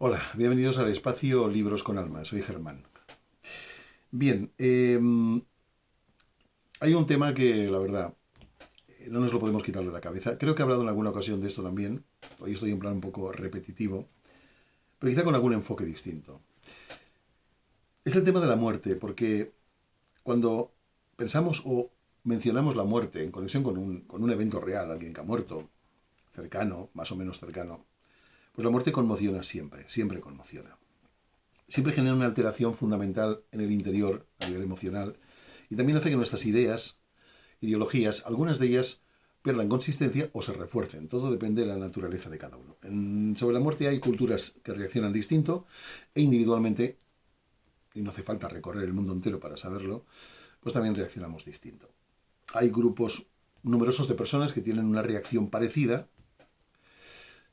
Hola, bienvenidos al espacio Libros con Alma, soy Germán. Bien, hay un tema que la verdad no nos lo podemos quitar de la cabeza. Creo que he hablado en alguna ocasión de esto también. Hoy estoy en plan un poco repetitivo, pero quizá con algún enfoque distinto. Es el tema de la muerte, porque cuando pensamos o mencionamos la muerte en conexión con un evento real, alguien que ha muerto, cercano, más o menos cercano, pues la muerte conmociona siempre, siempre conmociona. Siempre genera una alteración fundamental en el interior, a nivel emocional, y también hace que nuestras ideas, ideologías, algunas de ellas pierdan consistencia o se refuercen. Todo depende de la naturaleza de cada uno. Sobre la muerte hay culturas que reaccionan distinto e individualmente, y no hace falta recorrer el mundo entero para saberlo, pues también reaccionamos distinto. Hay grupos numerosos de personas que tienen una reacción parecida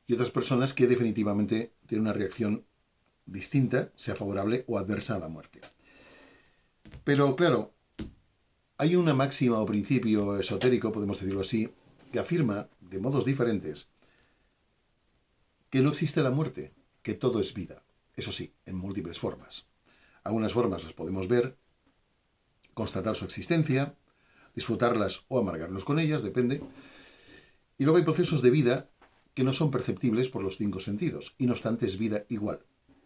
y otras personas que definitivamente tienen una reacción distinta, sea favorable o adversa a la muerte. Pero claro, hay una máxima o principio esotérico, podemos decirlo así, que afirma, de modos diferentes, que no existe la muerte, que todo es vida. Eso sí, en múltiples formas. Algunas formas las podemos ver, constatar su existencia, disfrutarlas o amargarnos con ellas, depende. Y luego hay procesos de vida que no son perceptibles por los cinco sentidos, y no obstante es vida igual.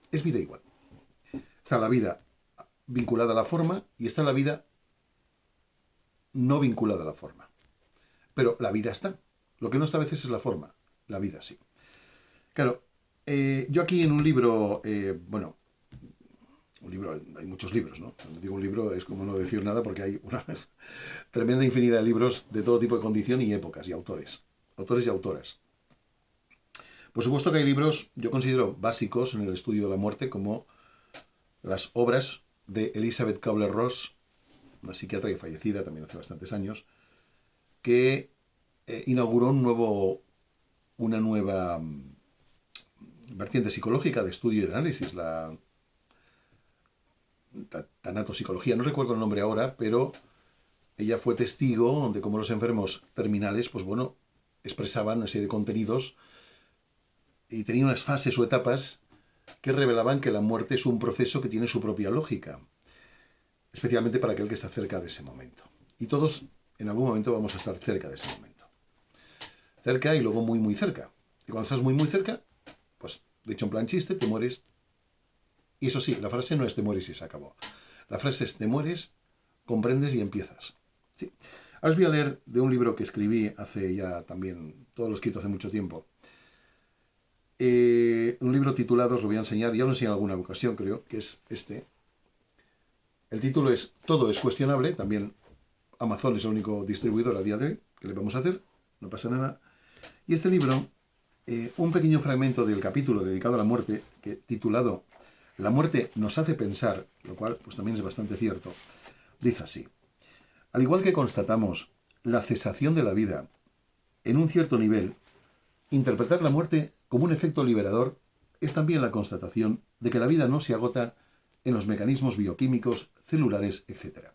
Es vida igual. Está la vida vinculada a la forma y está la vida no vinculada a la forma. Pero la vida está. Lo que no está a veces es la forma. La vida sí. Claro, yo aquí en un libro, un libro, hay muchos libros, ¿no? Cuando digo un libro es como no decir nada porque hay una tremenda infinidad de libros de todo tipo de condición y épocas y autores. Autores y autoras. Por supuesto que hay libros, yo considero básicos en el estudio de la muerte, como las obras de Elizabeth Kubler-Ross, una psiquiatra que fallecida también hace bastantes años, que inauguró una nueva vertiente psicológica de estudio y de análisis, la tanatopsicología. No recuerdo el nombre ahora, pero ella fue testigo de cómo los enfermos terminales, pues bueno, expresaban una serie de contenidos y tenían unas fases o etapas que revelaban que la muerte es un proceso que tiene su propia lógica, especialmente para aquel que está cerca de ese momento. Y todos en algún momento vamos a estar cerca de ese momento. Cerca y luego muy, muy cerca. Y cuando estás muy, muy cerca, pues, de hecho en plan chiste, te mueres. Y eso sí, la frase no es te mueres y se acabó. La frase es te mueres, comprendes y empiezas. Sí. Ahora os voy a leer de un libro que escribí hace ya también, todo lo escrito hace mucho tiempo. Un libro titulado, os lo voy a enseñar, ya lo enseñé en alguna ocasión creo, que es este. El título es Todo es cuestionable, también Amazon es el único distribuidor a día de hoy, ¿qué le vamos a hacer? No pasa nada. Y este libro, un pequeño fragmento del capítulo dedicado a la muerte, que titulado La muerte nos hace pensar, lo cual pues también es bastante cierto, dice así. Al igual que constatamos la cesación de la vida en un cierto nivel, interpretar la muerte como un efecto liberador es también la constatación de que la vida no se agota en los mecanismos bioquímicos, celulares, etc.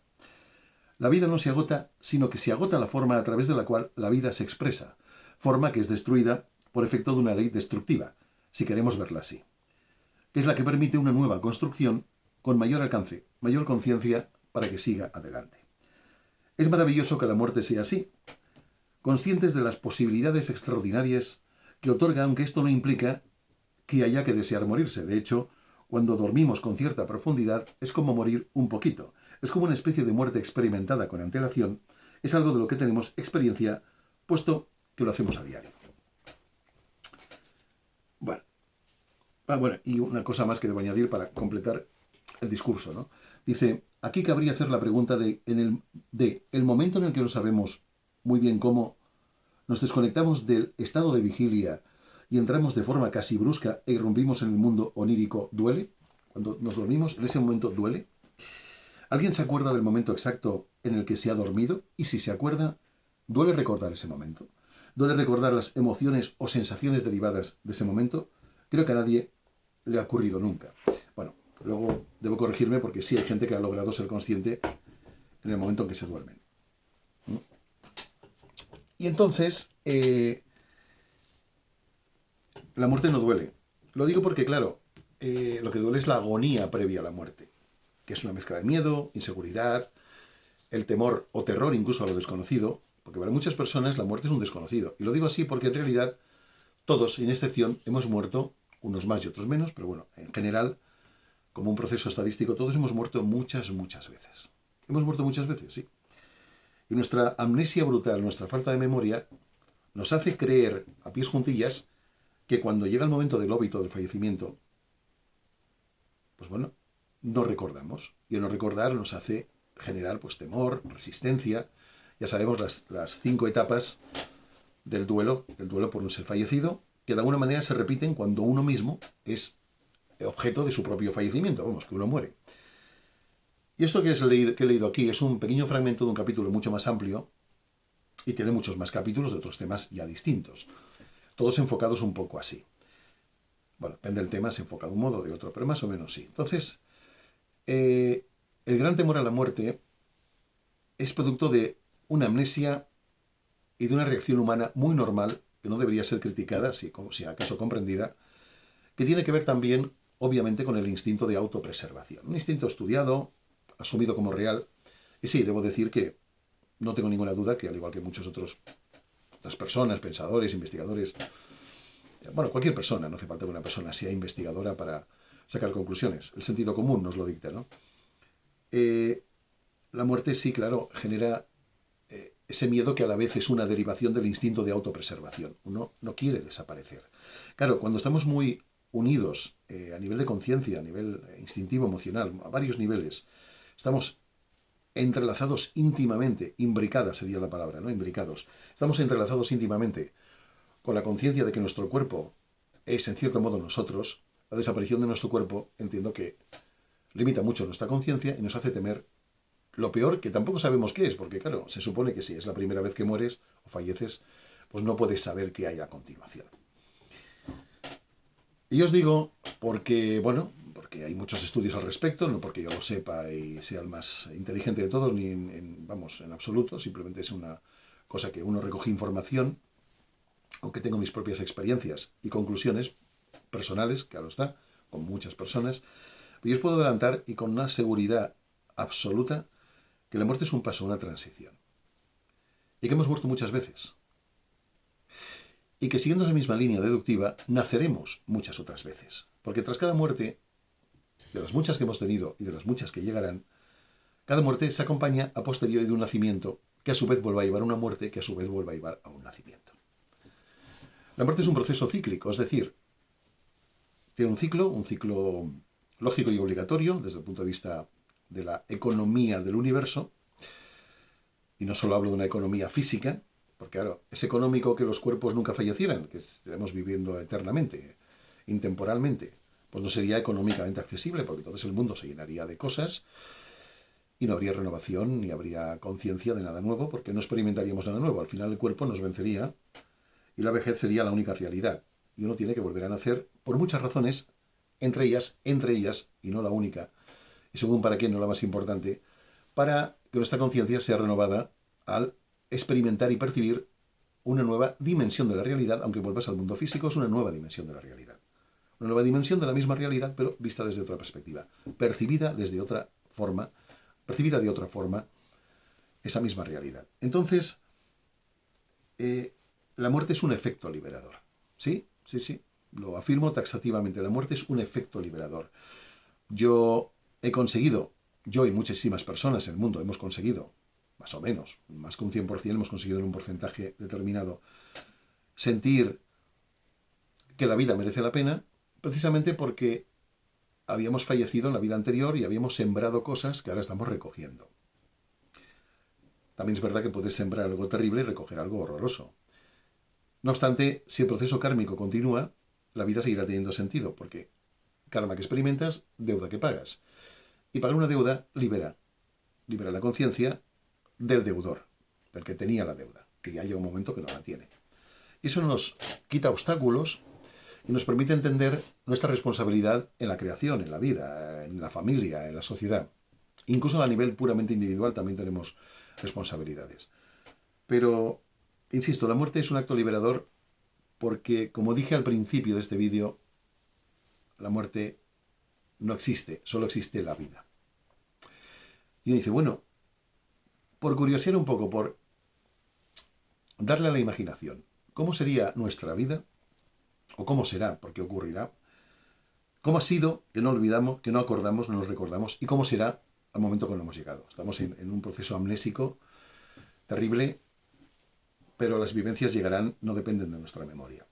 La vida no se agota, sino que se agota la forma a través de la cual la vida se expresa, forma que es destruida por efecto de una ley destructiva, si queremos verla así, que es la que permite una nueva construcción con mayor alcance, mayor conciencia para que siga adelante. Es maravilloso que la muerte sea así, conscientes de las posibilidades extraordinarias que otorga, aunque esto no implica que haya que desear morirse. De hecho, cuando dormimos con cierta profundidad, es como morir un poquito. Es como una especie de muerte experimentada con antelación. Es algo de lo que tenemos experiencia, puesto que lo hacemos a diario. Bueno, y una cosa más que debo añadir para completar el discurso, ¿no? Dice, aquí cabría hacer la pregunta de el momento en el que no sabemos muy bien cómo nos desconectamos del estado de vigilia y entramos de forma casi brusca e irrumpimos en el mundo onírico, ¿duele? Cuando nos dormimos, en ese momento duele. ¿Alguien se acuerda del momento exacto en el que se ha dormido? Y si se acuerda, ¿duele recordar ese momento? ¿Duele recordar las emociones o sensaciones derivadas de ese momento? Creo que a nadie le ha ocurrido nunca. Bueno, luego debo corregirme porque sí hay gente que ha logrado ser consciente en el momento en que se duermen. Y entonces, la muerte no duele. Lo digo porque, claro, lo que duele es la agonía previa a la muerte, que es una mezcla de miedo, inseguridad, el temor o terror incluso a lo desconocido, porque para muchas personas la muerte es un desconocido. Y lo digo así porque en realidad todos, sin excepción, hemos muerto, unos más y otros menos, pero bueno, en general, como un proceso estadístico, todos hemos muerto muchas, muchas veces. Hemos muerto muchas veces, sí. Y nuestra amnesia brutal, nuestra falta de memoria, nos hace creer a pies juntillas que cuando llega el momento del óbito, del fallecimiento, pues bueno, no recordamos. Y el no recordar nos hace generar pues temor, resistencia. Ya sabemos las 5 etapas del duelo por un ser fallecido, que de alguna manera se repiten cuando uno mismo es objeto de su propio fallecimiento, vamos, que uno muere. Y esto que he leído aquí es un pequeño fragmento de un capítulo mucho más amplio y tiene muchos más capítulos de otros temas ya distintos, todos enfocados un poco así. Bueno, depende del tema, se enfoca de un modo o de otro, pero más o menos sí. Entonces, el gran temor a la muerte es producto de una amnesia y de una reacción humana muy normal, que no debería ser criticada, si acaso comprendida, que tiene que ver también, obviamente, con el instinto de autopreservación. Un instinto estudiado, asumido como real. Y sí, debo decir que no tengo ninguna duda que, al igual que muchas otras personas, pensadores, investigadores, bueno, cualquier persona, no hace falta que una persona sea investigadora para sacar conclusiones. El sentido común nos lo dicta, ¿no? La muerte sí, claro, genera ese miedo que a la vez es una derivación del instinto de autopreservación. Uno no quiere desaparecer. Claro, cuando estamos muy unidos a nivel de conciencia, a nivel instintivo, emocional, a varios niveles, estamos entrelazados íntimamente, imbricada sería la palabra, ¿no? Imbricados. Estamos entrelazados íntimamente con la conciencia de que nuestro cuerpo es, en cierto modo, nosotros. La desaparición de nuestro cuerpo, entiendo que limita mucho nuestra conciencia y nos hace temer lo peor, que tampoco sabemos qué es, porque claro, se supone que si es la primera vez que mueres o falleces, pues no puedes saber qué hay a continuación. Y os digo porque, bueno, porque hay muchos estudios al respecto, no porque yo lo sepa y sea el más inteligente de todos, ni vamos, en absoluto, simplemente es una cosa que uno recoge información, o que tengo mis propias experiencias y conclusiones personales, claro está, con muchas personas. Pero yo os puedo adelantar y con una seguridad absoluta que la muerte es un paso, una transición. Y que hemos muerto muchas veces. Y que siguiendo la misma línea deductiva, naceremos muchas otras veces. Porque tras cada muerte, de las muchas que hemos tenido y de las muchas que llegarán, cada muerte se acompaña a posteriori de un nacimiento que a su vez vuelva a llevar a una muerte que a su vez vuelva a llevar a un nacimiento. La muerte es un proceso cíclico, es decir, tiene un ciclo lógico y obligatorio desde el punto de vista de la economía del universo, y no solo hablo de una economía física, porque claro, es económico que los cuerpos nunca fallecieran, que estaremos viviendo eternamente, intemporalmente, pues no sería económicamente accesible, porque entonces el mundo se llenaría de cosas y no habría renovación ni habría conciencia de nada nuevo, porque no experimentaríamos nada nuevo. Al final el cuerpo nos vencería y la vejez sería la única realidad. Y uno tiene que volver a nacer por muchas razones, entre ellas, y no la única, y según para quién no la más importante, para que nuestra conciencia sea renovada al experimentar y percibir una nueva dimensión de la realidad, aunque vuelvas al mundo físico, es una nueva dimensión de la realidad. Una nueva dimensión de la misma realidad, pero vista desde otra perspectiva, percibida de otra forma, esa misma realidad. Entonces, la muerte es un efecto liberador. ¿Sí? Sí, sí. Lo afirmo taxativamente. La muerte es un efecto liberador. Yo y muchísimas personas en el mundo hemos conseguido, más o menos, más que un 100%, hemos conseguido en un porcentaje determinado, sentir que la vida merece la pena, precisamente porque habíamos fallecido en la vida anterior y habíamos sembrado cosas que ahora estamos recogiendo. También es verdad que puedes sembrar algo terrible y recoger algo horroroso. No obstante, si el proceso kármico continúa, la vida seguirá teniendo sentido, porque karma que experimentas, deuda que pagas. Y pagar una deuda libera la conciencia del deudor, del que tenía la deuda, que ya llega un momento que no la tiene. Y eso nos quita obstáculos y nos permite entender nuestra responsabilidad en la creación, en la vida, en la familia, en la sociedad. Incluso a nivel puramente individual también tenemos responsabilidades. Pero, insisto, la muerte es un acto liberador porque, como dije al principio de este vídeo, la muerte no existe, solo existe la vida. Y uno dice, bueno, por curiosear un poco, por darle a la imaginación, ¿cómo sería nuestra vida? ¿O cómo será? ¿Por qué ocurrirá? ¿Cómo ha sido que no olvidamos, que no acordamos, no nos recordamos? ¿Y cómo será al momento que no hemos llegado? Estamos en un proceso amnésico terrible, pero las vivencias llegarán, no dependen de nuestra memoria.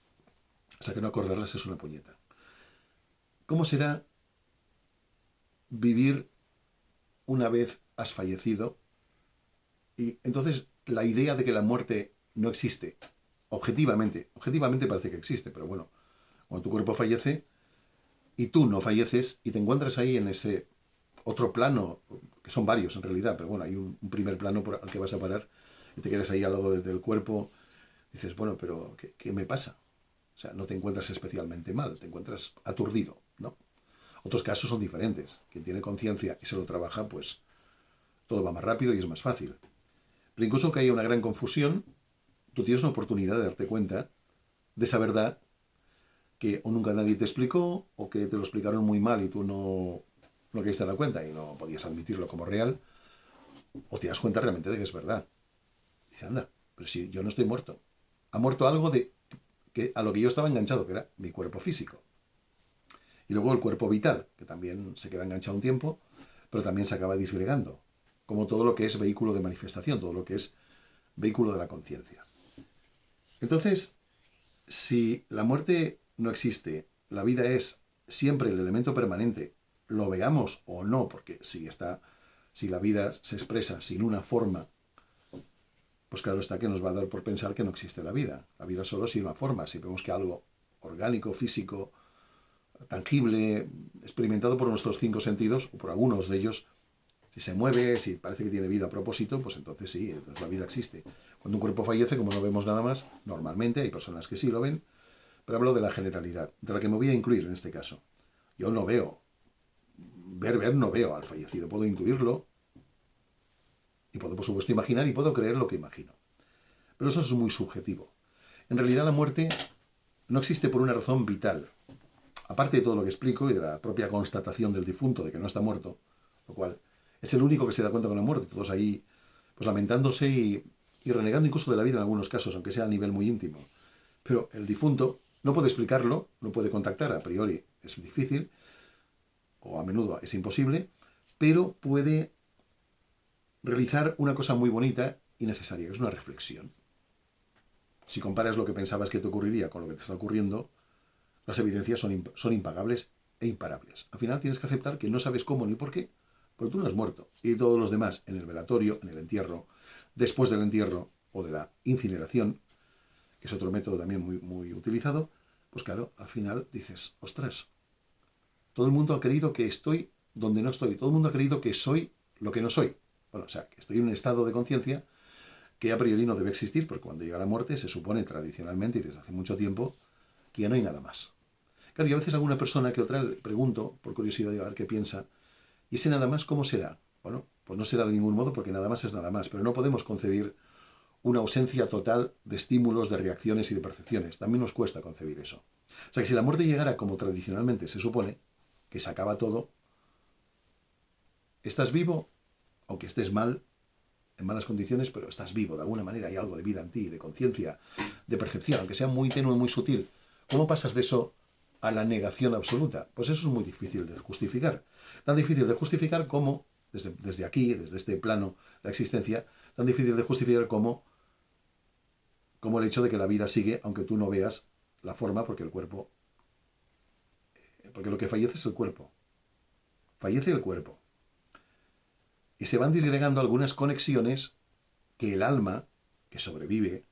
O sea que no acordarlas es una puñeta. ¿Cómo será vivir una vez has fallecido? Y entonces la idea de que la muerte no existe, objetivamente parece que existe, pero bueno, cuando tu cuerpo fallece y tú no falleces y te encuentras ahí en ese otro plano, que son varios en realidad, pero bueno, hay un primer plano al que vas a parar y te quedas ahí al lado del cuerpo, dices, bueno, pero ¿qué me pasa? O sea, no te encuentras especialmente mal, te encuentras aturdido, ¿no? Otros casos son diferentes. Quien tiene conciencia y se lo trabaja, pues todo va más rápido y es más fácil. Pero incluso que haya una gran confusión, tú tienes una oportunidad de darte cuenta de esa verdad que o nunca nadie te explicó, o que te lo explicaron muy mal y tú no querías dar cuenta y no podías admitirlo como real, o te das cuenta realmente de que es verdad. Dice, anda, pero si yo no estoy muerto. Ha muerto algo a lo que yo estaba enganchado, que era mi cuerpo físico. Y luego el cuerpo vital, que también se queda enganchado un tiempo, pero también se acaba disgregando, como todo lo que es vehículo de manifestación, todo lo que es vehículo de la conciencia. Entonces, si la muerte no existe, la vida es siempre el elemento permanente, lo veamos o no, porque si la vida se expresa sin una forma, pues claro está que nos va a dar por pensar que no existe la vida. La vida solo sin una forma. Si vemos que algo orgánico, físico, tangible, experimentado por nuestros 5 sentidos, o por algunos de ellos, si se mueve, si parece que tiene vida a propósito, pues entonces sí, entonces la vida existe. Cuando un cuerpo fallece, como no vemos nada más, normalmente hay personas que sí lo ven, pero hablo de la generalidad, de la que me voy a incluir en este caso. Yo no veo, ver no veo al fallecido, puedo intuirlo, y puedo por supuesto imaginar y puedo creer lo que imagino. Pero eso es muy subjetivo. En realidad la muerte no existe por una razón vital. Aparte de todo lo que explico y de la propia constatación del difunto de que no está muerto, lo cual es el único que se da cuenta que no ha muerto, todos ahí pues lamentándose y renegando incluso de la vida en algunos casos, aunque sea a nivel muy íntimo. Pero el difunto no puede explicarlo, no puede contactar, a priori es difícil, o a menudo es imposible, pero puede realizar una cosa muy bonita y necesaria, que es una reflexión. Si comparas lo que pensabas que te ocurriría con lo que te está ocurriendo, las evidencias son impagables e imparables. Al final tienes que aceptar que no sabes cómo ni por qué, pero tú no has muerto. Y todos los demás, en el velatorio, en el entierro, después del entierro o de la incineración, que es otro método también muy, muy utilizado, pues claro, al final dices, ostras, todo el mundo ha creído que estoy donde no estoy, todo el mundo ha creído que soy lo que no soy. Bueno, o sea, que estoy en un estado de conciencia que a priori no debe existir, porque cuando llega la muerte se supone tradicionalmente y desde hace mucho tiempo que ya no hay nada más. Claro, y a veces a alguna persona que otra le pregunto, por curiosidad, a ver qué piensa, ¿y ese nada más cómo será? Bueno, pues no será de ningún modo porque nada más es nada más, pero no podemos concebir una ausencia total de estímulos, de reacciones y de percepciones. También nos cuesta concebir eso. O sea que si la muerte llegara como tradicionalmente se supone, que se acaba todo, estás vivo, aunque estés mal, en malas condiciones, pero estás vivo, de alguna manera hay algo de vida en ti, de conciencia, de percepción, aunque sea muy tenue, muy sutil. ¿Cómo pasas de eso a la negación absoluta? Pues eso es muy difícil de justificar. Tan difícil de justificar como, desde aquí, desde este plano de la existencia, tan difícil de justificar como el hecho de que la vida sigue, aunque tú no veas la forma, porque el cuerpo, porque lo que fallece es el cuerpo. Fallece el cuerpo. Y se van disgregando algunas conexiones que el alma, que sobrevive,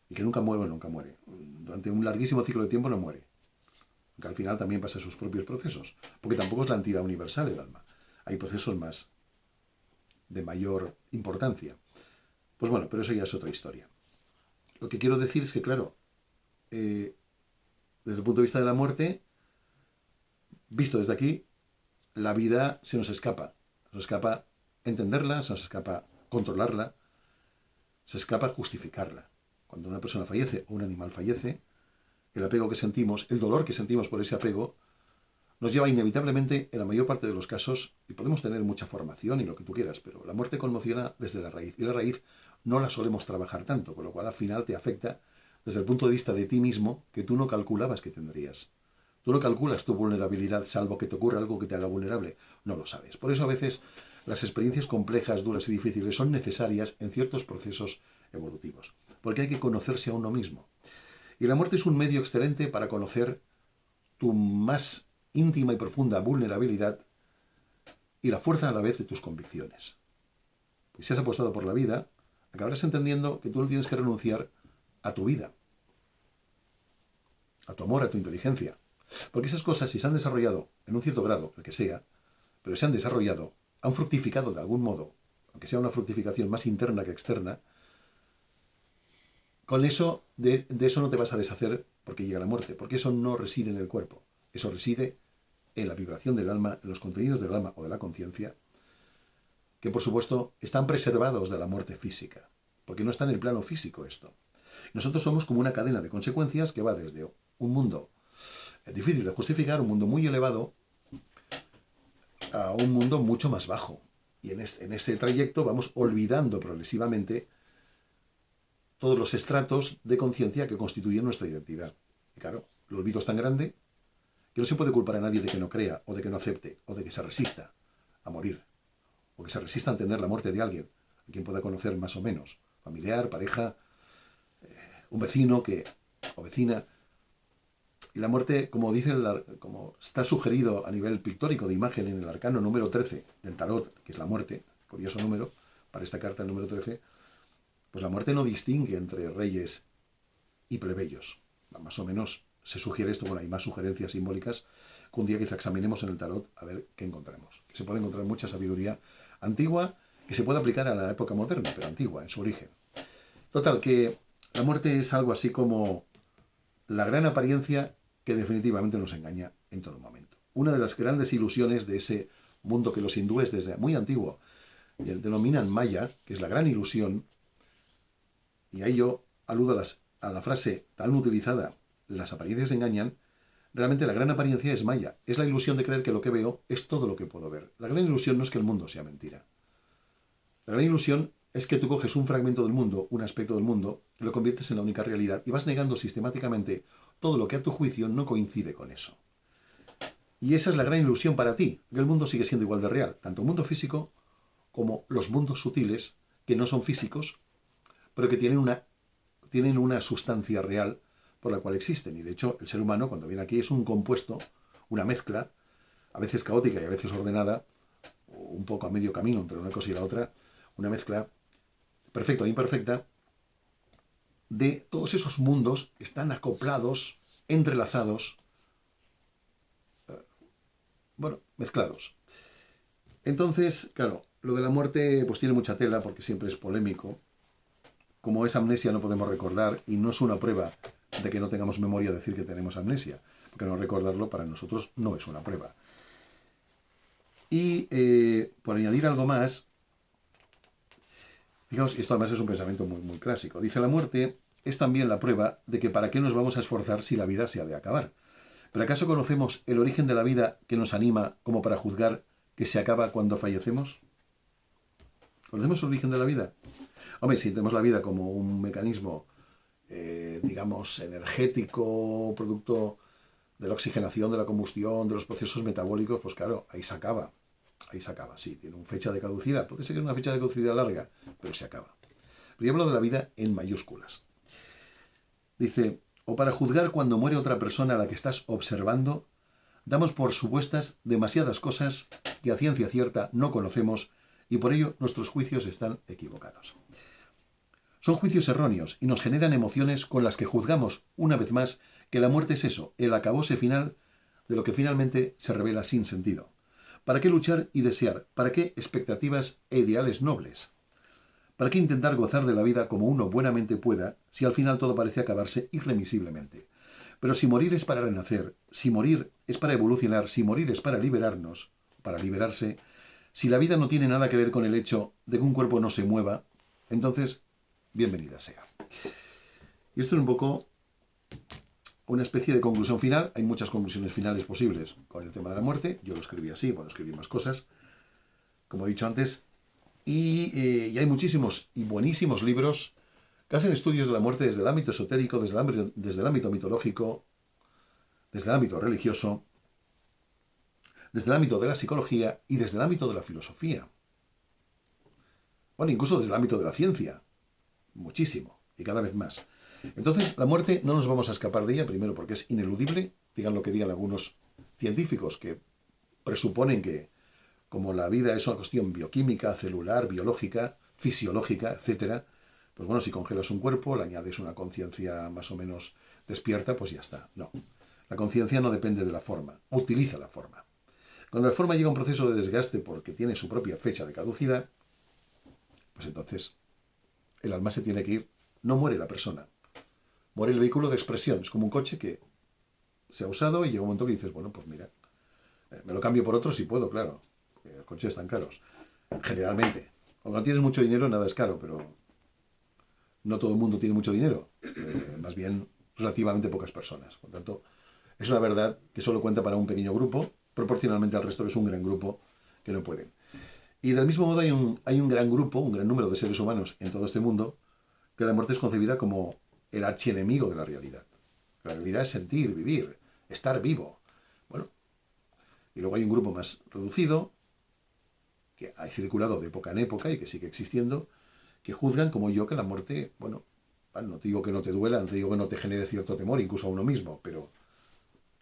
y que nunca muere, nunca muere. Durante un larguísimo ciclo de tiempo no muere. Aunque al final también pasa sus propios procesos. Porque tampoco es la entidad universal el alma. Hay procesos más de mayor importancia. Pues bueno, pero eso ya es otra historia. Lo que quiero decir es que, claro, desde el punto de vista de la muerte, visto desde aquí, la vida se nos escapa. Se nos escapa entenderla, se nos escapa controlarla, se escapa justificarla. Cuando una persona fallece o un animal fallece, el apego que sentimos, el dolor que sentimos por ese apego, nos lleva inevitablemente, en la mayor parte de los casos, y podemos tener mucha formación y lo que tú quieras, pero la muerte conmociona desde la raíz, y la raíz no la solemos trabajar tanto, con lo cual al final te afecta desde el punto de vista de ti mismo que tú no calculabas que tendrías. Tú no calculas tu vulnerabilidad, salvo que te ocurra algo que te haga vulnerable. No lo sabes. Por eso a veces las experiencias complejas, duras y difíciles son necesarias en ciertos procesos evolutivos, porque hay que conocerse a uno mismo. Y la muerte es un medio excelente para conocer tu más íntima y profunda vulnerabilidad y la fuerza a la vez de tus convicciones. Pues si has apostado por la vida, acabarás entendiendo que tú no tienes que renunciar a tu vida, a tu amor, a tu inteligencia. Porque esas cosas, si se han desarrollado en un cierto grado, el que sea, pero se han desarrollado, han fructificado de algún modo, aunque sea una fructificación más interna que externa, con eso, de eso no te vas a deshacer porque llega la muerte, porque eso no reside en el cuerpo, eso reside en la vibración del alma, en los contenidos del alma o de la conciencia, que por supuesto están preservados de la muerte física, porque no está en el plano físico esto. Nosotros somos como una cadena de consecuencias que va desde un mundo difícil de justificar, un mundo muy elevado, a un mundo mucho más bajo. Y en ese trayecto vamos olvidando progresivamente todos los estratos de conciencia que constituyen nuestra identidad. Y claro, el olvido es tan grande que no se puede culpar a nadie de que no crea, o de que no acepte, o de que se resista a morir, o que se resista a entender la muerte de alguien, a quien pueda conocer más o menos, familiar, pareja, un vecino o vecina. Y la muerte, como dice, como está sugerido a nivel pictórico de imagen en el arcano número 13 del tarot, que es la muerte, curioso número, para esta carta el número 13, pues la muerte no distingue entre reyes y plebeyos. Más o menos se sugiere esto, bueno, hay más sugerencias simbólicas que un día quizá examinemos en el tarot a ver qué encontramos. Se puede encontrar mucha sabiduría antigua que se puede aplicar a la época moderna, pero antigua en su origen. Total, que la muerte es algo así como la gran apariencia que definitivamente nos engaña en todo momento. Una de las grandes ilusiones de ese mundo que los hindúes desde muy antiguo denominan Maya, que es la gran ilusión, y ahí yo aludo a la frase tan utilizada, las apariencias engañan. Realmente la gran apariencia es Maya, es la ilusión de creer que lo que veo es todo lo que puedo ver. La gran ilusión no es que el mundo sea mentira. La gran ilusión es que tú coges un fragmento del mundo, un aspecto del mundo, y lo conviertes en la única realidad y vas negando sistemáticamente todo lo que a tu juicio no coincide con eso. Y esa es la gran ilusión para ti, que el mundo sigue siendo igual de real, tanto el mundo físico como los mundos sutiles, que no son físicos, pero que tienen una sustancia real por la cual existen. Y de hecho, el ser humano, cuando viene aquí, es un compuesto, una mezcla, a veces caótica y a veces ordenada, un poco a medio camino entre una cosa y la otra, una mezcla perfecta o imperfecta, de todos esos mundos que están acoplados, entrelazados, mezclados. Entonces, claro, lo de la muerte pues tiene mucha tela porque siempre es polémico. Como es amnesia no podemos recordar y no es una prueba de que no tengamos memoria decir que tenemos amnesia, porque no recordarlo para nosotros no es una prueba. Y por añadir algo más, fijaos, esto además es un pensamiento muy, muy clásico. Dice, la muerte es también la prueba de que para qué nos vamos a esforzar si la vida se ha de acabar. ¿Pero acaso conocemos el origen de la vida que nos anima como para juzgar que se acaba cuando fallecemos? ¿Conocemos el origen de la vida? Hombre, si tenemos la vida como un mecanismo, digamos, energético, producto de la oxigenación, de la combustión, de los procesos metabólicos, pues claro, ahí se acaba. Ahí se acaba, sí, tiene una fecha de caducidad. Puede ser que es una fecha de caducidad larga, pero se acaba. Pero yo hablo de la vida en mayúsculas. Dice, o para juzgar cuando muere otra persona a la que estás observando, damos por supuestas demasiadas cosas que a ciencia cierta no conocemos y por ello nuestros juicios están equivocados. Son juicios erróneos y nos generan emociones con las que juzgamos, una vez más, que la muerte es eso, el acabose final de lo que finalmente se revela sin sentido. ¿Para qué luchar y desear? ¿Para qué expectativas e ideales nobles? ¿Para qué intentar gozar de la vida como uno buenamente pueda si al final todo parece acabarse irremisiblemente? Pero si morir es para renacer, si morir es para evolucionar, si morir es para liberarnos, para liberarse, si la vida no tiene nada que ver con el hecho de que un cuerpo no se mueva, entonces, bienvenida sea. Y esto es un poco una especie de conclusión final. Hay muchas conclusiones finales posibles con el tema de la muerte. Yo lo escribí así, bueno, escribí más cosas, como he dicho antes. Y hay muchísimos y buenísimos libros que hacen estudios de la muerte desde el ámbito esotérico, desde el ámbito mitológico, desde el ámbito religioso, desde el ámbito de la psicología y desde el ámbito de la filosofía. Bueno, incluso desde el ámbito de la ciencia. Muchísimo. Y cada vez más. Entonces, la muerte no nos vamos a escapar de ella, primero porque es ineludible, digan lo que digan algunos científicos que presuponen que como la vida es una cuestión bioquímica, celular, biológica, fisiológica, etcétera, pues bueno, si congelas un cuerpo, le añades una conciencia más o menos despierta, pues ya está. No. La conciencia no depende de la forma, utiliza la forma. Cuando la forma llega a un proceso de desgaste porque tiene su propia fecha de caducidad, pues entonces el alma se tiene que ir. No muere la persona, muere el vehículo de expresión. Es como un coche que se ha usado y llega un momento que dices, bueno, pues mira, me lo cambio por otro si puedo, claro, porque los coches están caros. Generalmente. Cuando tienes mucho dinero nada es caro, pero no todo el mundo tiene mucho dinero. Más bien relativamente pocas personas. Por tanto, es una verdad que solo cuenta para un pequeño grupo, proporcionalmente al resto que es un gran grupo que no pueden. Y del mismo modo hay un gran grupo, un gran número de seres humanos en todo este mundo, que la muerte es concebida como el archienemigo de la realidad. La realidad es sentir, vivir, estar vivo. Bueno, y luego hay un grupo más reducido, que ha circulado de época en época y que sigue existiendo, que juzgan como yo que la muerte, bueno, no te digo que no te duela, no te digo que no te genere cierto temor, incluso a uno mismo, pero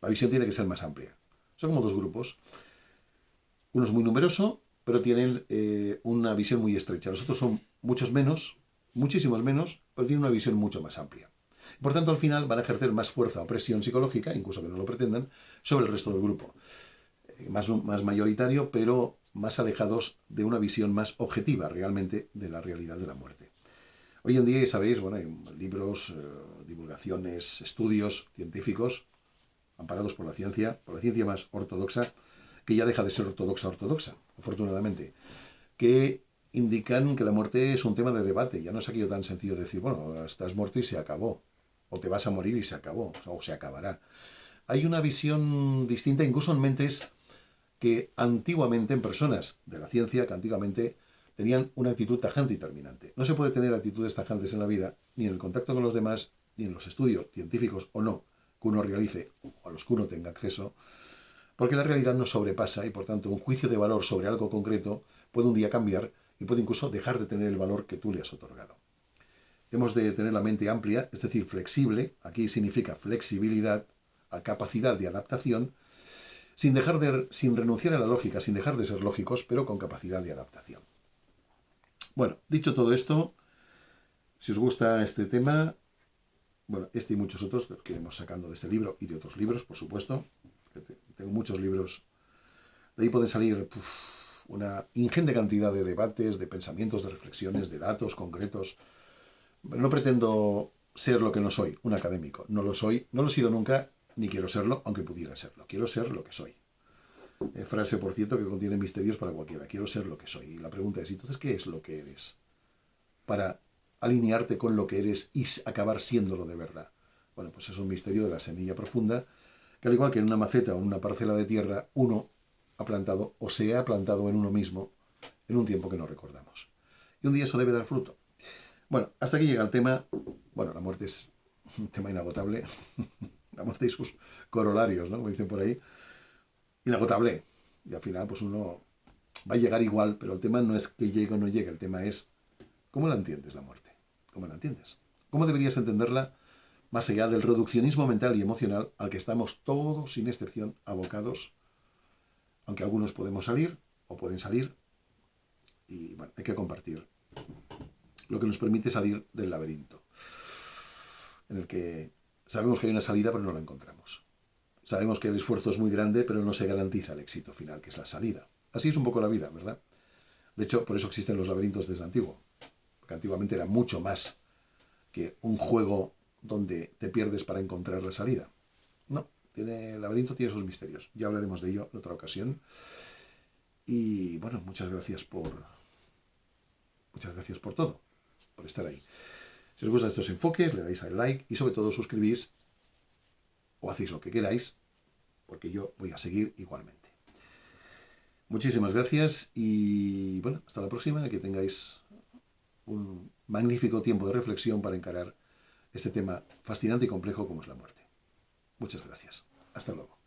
la visión tiene que ser más amplia. Son como dos grupos. Uno es muy numeroso, pero tienen una visión muy estrecha. Los otros son muchos menos, muchísimos menos, pero tienen una visión mucho más amplia. Por tanto, al final van a ejercer más fuerza o presión psicológica, incluso que no lo pretendan, sobre el resto del grupo. Más mayoritario, pero más alejados de una visión más objetiva realmente de la realidad de la muerte. Hoy en día, sabéis, bueno, hay libros, divulgaciones, estudios científicos amparados por la ciencia más ortodoxa, que ya deja de ser ortodoxa, afortunadamente, que indican que la muerte es un tema de debate. Ya no es aquello tan sencillo de decir, bueno, estás muerto y se acabó, o te vas a morir y se acabó, o se acabará. Hay una visión distinta, incluso en mentes que antiguamente, en personas de la ciencia, que antiguamente tenían una actitud tajante y terminante. No se puede tener actitudes tajantes en la vida, ni en el contacto con los demás, ni en los estudios científicos o no que uno realice o a los que uno tenga acceso, porque la realidad nos sobrepasa y por tanto un juicio de valor sobre algo concreto puede un día cambiar y puede incluso dejar de tener el valor que tú le has otorgado. Hemos de tener la mente amplia, es decir, flexible, aquí significa flexibilidad, a capacidad de adaptación, sin renunciar a la lógica, sin dejar de ser lógicos, pero con capacidad de adaptación. Bueno, dicho todo esto, si os gusta este tema, bueno, este y muchos otros los que iremos sacando de este libro y de otros libros, por supuesto, tengo muchos libros, de ahí pueden salir una ingente cantidad de debates, de pensamientos, de reflexiones, de datos concretos. No pretendo ser lo que no soy, un académico, no lo soy, no lo he sido nunca, ni quiero serlo, aunque pudiera serlo. Quiero ser lo que soy. Frase, por cierto, que contiene misterios para cualquiera. Quiero ser lo que soy. Y la pregunta es, entonces, ¿qué es lo que eres? Para alinearte con lo que eres y acabar siéndolo de verdad. Bueno, pues es un misterio de la semilla profunda, que al igual que en una maceta o en una parcela de tierra, uno ha plantado o se ha plantado en uno mismo en un tiempo que no recordamos. Y un día eso debe dar fruto. Bueno, hasta aquí llega el tema. Bueno, la muerte es un tema inagotable. La muerte y sus corolarios, ¿no? Como dicen por ahí. Inagotable. Y al final, pues uno va a llegar igual, pero el tema no es que llegue o no llegue, el tema es ¿cómo la entiendes la muerte? ¿Cómo la entiendes? ¿Cómo deberías entenderla más allá del reduccionismo mental y emocional al que estamos todos, sin excepción, abocados, aunque algunos podemos salir o pueden salir, y bueno, hay que compartir lo que nos permite salir del laberinto, en el que sabemos que hay una salida pero no la encontramos. Sabemos que el esfuerzo es muy grande pero no se garantiza el éxito final, que es la salida. Así es un poco la vida, ¿verdad? De hecho, por eso existen los laberintos desde antiguo, porque antiguamente era mucho más que un juego donde te pierdes para encontrar la salida. No, el laberinto tiene sus misterios. Ya hablaremos de ello en otra ocasión. Y bueno, muchas gracias por todo, por estar ahí. Si os gustan estos enfoques, le dais al like y sobre todo suscribís o hacéis lo que queráis, porque yo voy a seguir igualmente. Muchísimas gracias y bueno, hasta la próxima, que tengáis un magnífico tiempo de reflexión para encarar este tema fascinante y complejo como es la muerte. Muchas gracias. Hasta luego.